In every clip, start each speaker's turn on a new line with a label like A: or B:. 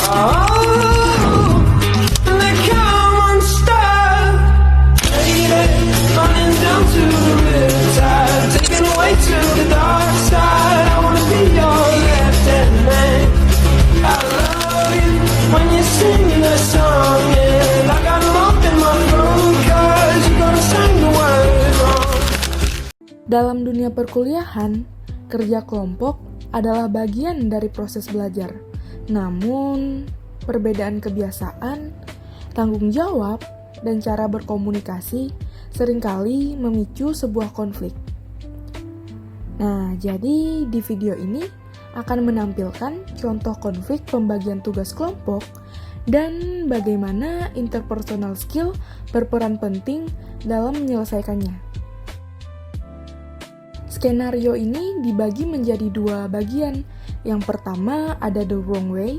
A: Oh, they come unstuck, lady, running down to the riptide, taken away to the dark side. I wanna be your left-hand man. I love you when you sing that song, and I got lump in my throat 'cause you're gonna sing the words wrong.
B: Dalam dunia perkuliahan, kerja kelompok adalah bagian dari proses belajar. Namun, perbedaan kebiasaan, tanggung jawab, dan cara berkomunikasi seringkali memicu sebuah konflik. Nah, jadi di video ini akan menampilkan contoh konflik pembagian tugas kelompok dan bagaimana interpersonal skill berperan penting dalam menyelesaikannya. Skenario ini dibagi menjadi dua bagian. Yang pertama ada the wrong way,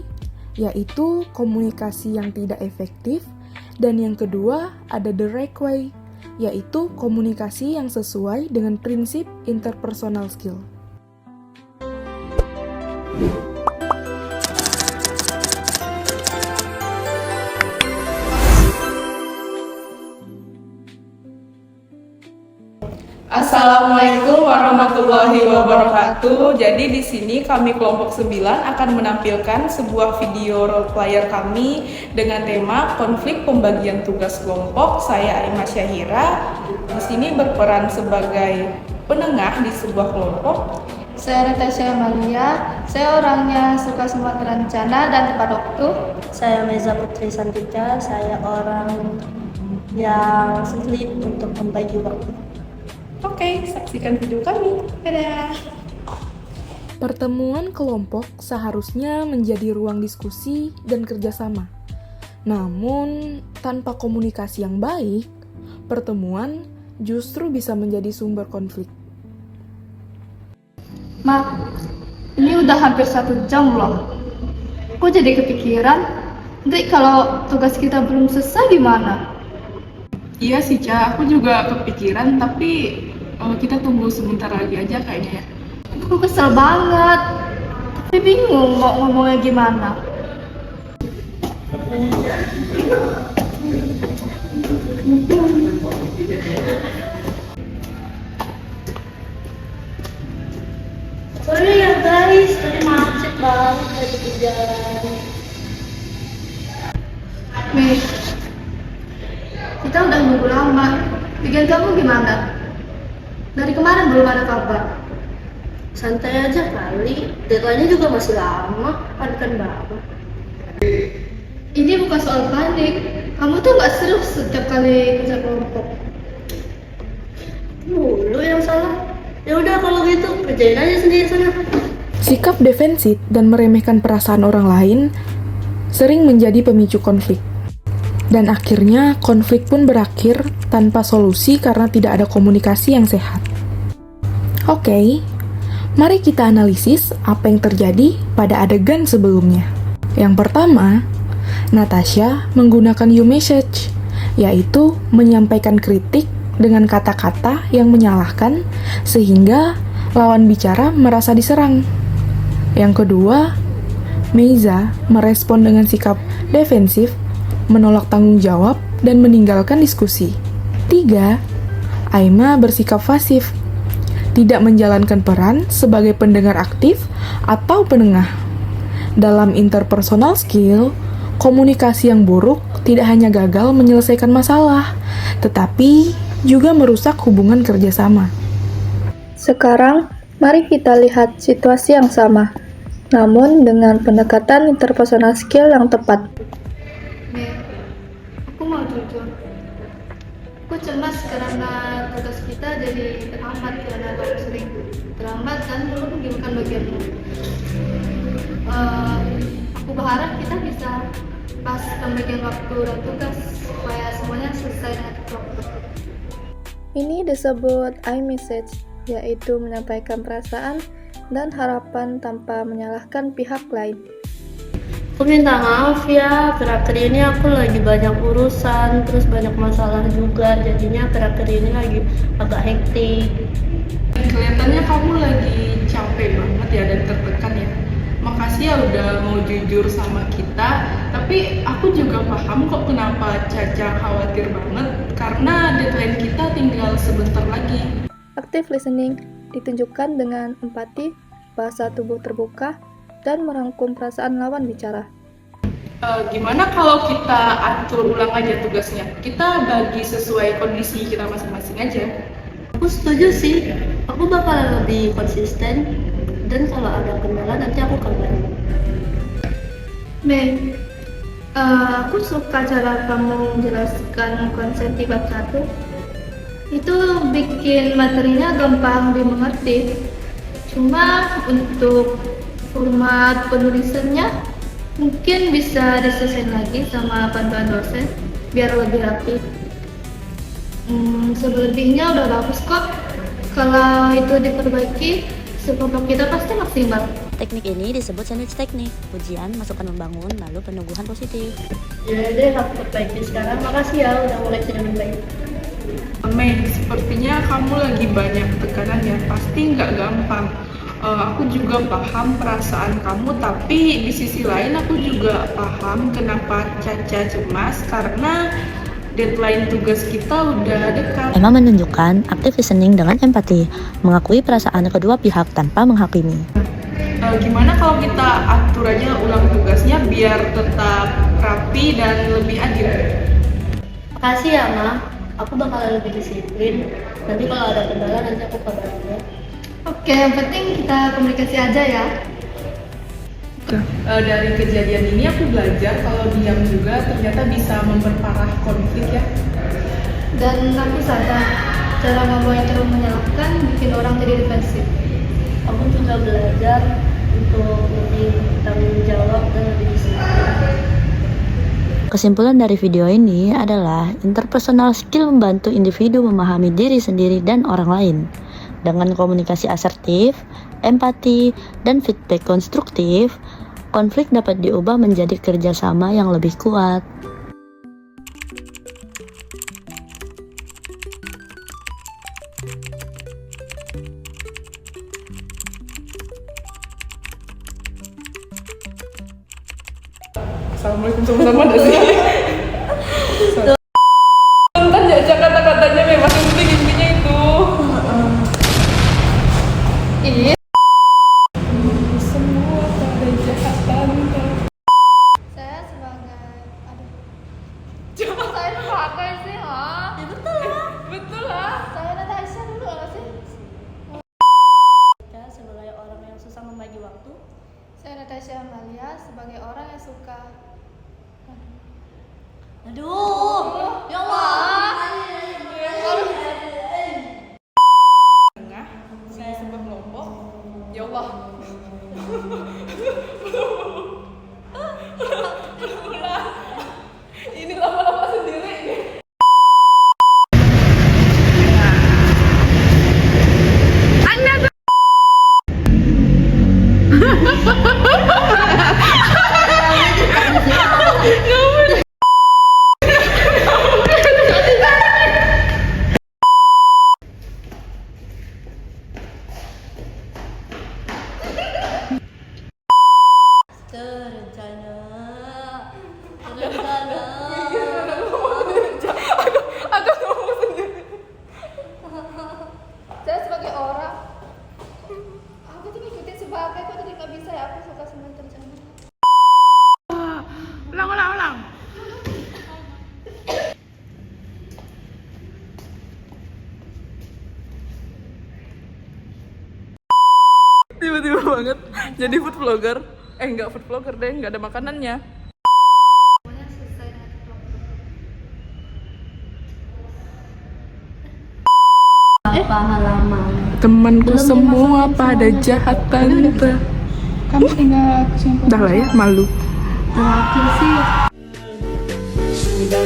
B: yaitu komunikasi yang tidak efektif, dan yang kedua ada the right way, yaitu komunikasi yang sesuai dengan prinsip interpersonal skill.
C: Assalamualaikum warahmatullahi wabarakatuh. Jadi di sini kami kelompok 9 akan menampilkan sebuah video role player kami dengan tema konflik pembagian tugas kelompok. Saya Aima Syahira di sini berperan sebagai penengah di sebuah kelompok.
D: Saya Natasha Amalia, saya orangnya suka semua terencana dan tepat waktu.
E: Saya Meza Putri Santika, saya orang yang sulit untuk membagi waktu.
C: Oke, saksikan video kami. Dadah!
B: Pertemuan kelompok seharusnya menjadi ruang diskusi dan kerjasama. Namun, tanpa komunikasi yang baik, pertemuan justru bisa menjadi sumber konflik.
D: Ma, ini udah hampir 1 jam loh. Kok jadi kepikiran? Nanti kalau tugas kita belum selesai gimana?
F: Iya sih, Ca. Aku juga kepikiran, tapi kita tunggu sebentar lagi aja kayaknya ya.
D: Aku kesel banget, tapi bingung mau ngomongnya gimana.
E: Sorry ya guys, tadi macet banget dari di jalan.
D: Nih, kita udah nunggu lama. Pikiran kamu gimana? Dari kemarin belum ada kabar.
E: Santai aja kali, deadline-nya juga masih lama, panikan banget.
D: Ini bukan soal panik. Kamu tuh nggak seru setiap kali kerja kelompok.
E: Lu yang salah. Ya udah kalau gitu kerjain aja sendiri sana.
B: Sikap defensif dan meremehkan perasaan orang lain sering menjadi pemicu konflik. Dan akhirnya konflik pun berakhir tanpa solusi karena tidak ada komunikasi yang sehat. Oke, mari kita analisis apa yang terjadi pada adegan sebelumnya. Yang pertama, Natasha menggunakan you message, yaitu menyampaikan kritik dengan kata-kata yang menyalahkan sehingga lawan bicara merasa diserang. Yang kedua, Meza merespon dengan sikap defensif, menolak tanggung jawab, dan meninggalkan diskusi. 3. Aima bersikap pasif, tidak menjalankan peran sebagai pendengar aktif atau penengah. Dalam interpersonal skill, komunikasi yang buruk tidak hanya gagal menyelesaikan masalah, tetapi juga merusak hubungan kerjasama.
D: Sekarang, mari kita lihat situasi yang sama, namun dengan pendekatan interpersonal skill yang tepat. Aku mau jujur. Aku cemas karena tugas kita jadi terhambat karena terlalu sering terlambat dan belum mengirimkan bagianmu. Aku berharap kita bisa pas pembagian waktu dan tugas supaya semuanya selesai dengan waktu. Ini disebut iMessage, yaitu menyampaikan perasaan dan harapan tanpa menyalahkan pihak lain.
E: Aku minta maaf ya, akhir-akhir ini aku lagi banyak urusan, terus banyak masalah juga, jadinya akhir-akhir ini lagi agak hektik.
F: Kelihatannya kamu lagi capek banget ya dan tertekan ya.
C: makasih ya udah mau jujur sama kita. Tapi aku juga paham kok kenapa Caca khawatir banget, karena deadline kita tinggal sebentar lagi.
D: Active listening ditunjukkan dengan empati, bahasa tubuh terbuka, dan merangkum perasaan lawan bicara.
C: Gimana kalau kita atur ulang aja tugasnya? Kita bagi sesuai kondisi kita masing-masing aja.
E: Aku setuju sih, aku bakal lebih konsisten dan kalau ada kendala nanti aku kabarin.
D: Mei, aku suka cara kamu menjelaskan konsep di bab 1. Itu bikin materinya gampang dimengerti. Cuma untuk format penulisannya mungkin bisa disesuaikan lagi sama panduan dosen biar lebih rapi. Selebihnya udah bagus kok. Kalau itu diperbaiki, sekelompok kita pasti maksimal.
G: Teknik ini disebut sandwich teknik. Ujian, masukan membangun, lalu peneguhan positif.
E: Ya deh, aku perbaiki sekarang. Makasih ya udah mulai lebih baik.
C: Mei, sepertinya kamu lagi banyak tekanan ya, pasti nggak gampang. Aku juga paham perasaan kamu, tapi di sisi lain aku juga paham kenapa Caca cemas karena deadline tugas kita udah dekat.
G: Emma menunjukkan active listening dengan empati, mengakui perasaan kedua pihak tanpa menghakimi.
C: Gimana kalau kita atur aja ulang tugasnya biar tetap rapi dan lebih adil?
E: Makasih ya Ma, aku bakal lebih disiplin. Nanti kalau ada kendala nanti aku kabarin ya.
D: Oke, yang penting kita komunikasi aja ya.
C: Dari kejadian ini aku belajar kalau diam juga ternyata bisa memperparah konflik ya.
D: Dan aku sadar, cara ngomong yang terlalu menyalahkan bikin orang jadi defensif.
E: Aku juga belajar untuk lebih tanggung jawab dan lebih disiplin.
G: Kesimpulan dari video ini adalah interpersonal skill membantu individu memahami diri sendiri dan orang lain. Dengan komunikasi asertif, empati, dan feedback konstruktif, konflik dapat diubah menjadi kerjasama yang lebih kuat.
C: Assalamualaikum sama-sama ada sih. Nonton aja kata-katanya memang yang penting intinya itu.
D: Ini
C: Semua pada jahat tante.
D: saya sebagai saya pakai sih, ha? Ya
C: Betul lah.
D: Saya nanti Aisyah dulu nggak sih?
E: Kita sebagai orang yang susah membagi waktu.
D: Saya Natasha Amalia sebagai orang yang suka.
E: Aduh, ya Allah.
C: Tengah di sebuah kelompok. Ya Allah. Ini lama-lama sendiri ini. Aku ngomong sendiri.
D: Saya sebagai orang, aku tuh ngikutin sebagai kok jadi nggak bisa ya, aku suka sama rencana.
C: Ulang. Tiba-tiba banget jadi food vlogger. Enggak food vlogger deh, nggak ada makanannya.
D: Semuanya selesai dengan kelompok.
E: Apa halaman?
C: Temanku semua pada jahat tante.
F: Kamu tinggal kesimpulan.
C: Udah lah ya, malu.
F: Terakhir sih
A: Sudah